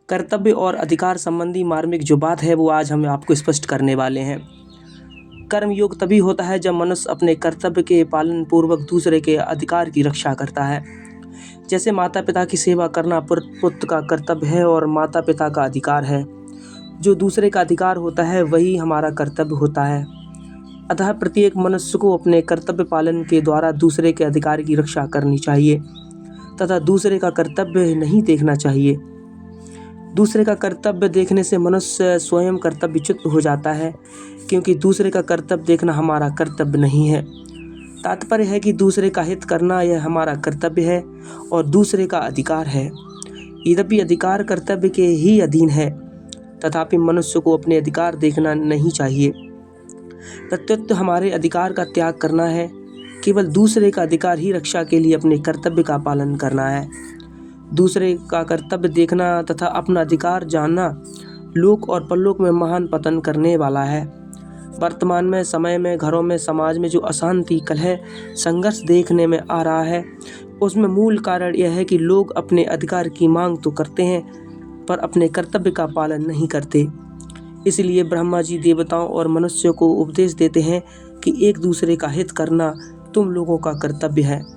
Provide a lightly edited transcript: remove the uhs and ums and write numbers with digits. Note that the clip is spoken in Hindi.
कर्तव्य और अधिकार संबंधी मार्मिक जो बात है वो आज हम आपको स्पष्ट करने वाले हैं। कर्मयोग तभी होता है जब मनुष्य अपने कर्तव्य के पालन पूर्वक दूसरे के अधिकार की रक्षा करता है। जैसे माता पिता की सेवा करना पुत्र का कर्तव्य है और माता पिता का अधिकार है। जो दूसरे का अधिकार होता है वही हमारा कर्तव्य होता है। अतः प्रत्येक मनुष्य को अपने कर्तव्य पालन के द्वारा दूसरे के अधिकार की रक्षा करनी चाहिए तथा दूसरे का कर्तव्य नहीं देखना चाहिए। दूसरे का कर्तव्य देखने से मनुष्य स्वयं कर्तव्यच्युत हो जाता है, क्योंकि दूसरे का कर्तव्य देखना हमारा कर्तव्य नहीं है। तात्पर्य है कि दूसरे का हित करना यह हमारा कर्तव्य है और दूसरे का अधिकार है। यद्यपि अधिकार कर्तव्य के ही अधीन है, तथापि मनुष्य को अपने अधिकार देखना नहीं चाहिए। प्रत्युत हमारे अधिकार का त्याग करना है। केवल दूसरे का अधिकार ही रक्षा के लिए अपने कर्तव्य का पालन करना है। दूसरे का कर्तव्य देखना तथा अपना अधिकार जानना लोक और परलोक में महान पतन करने वाला है। वर्तमान में समय में घरों में समाज में जो अशांति, कलह, संघर्ष देखने में आ रहा है, उसमें मूल कारण यह है कि लोग अपने अधिकार की मांग तो करते हैं पर अपने कर्तव्य का पालन नहीं करते। इसलिए ब्रह्मा जी देवताओं और मनुष्यों को उपदेश देते हैं कि एक दूसरे का हित करना तुम लोगों का कर्तव्य है।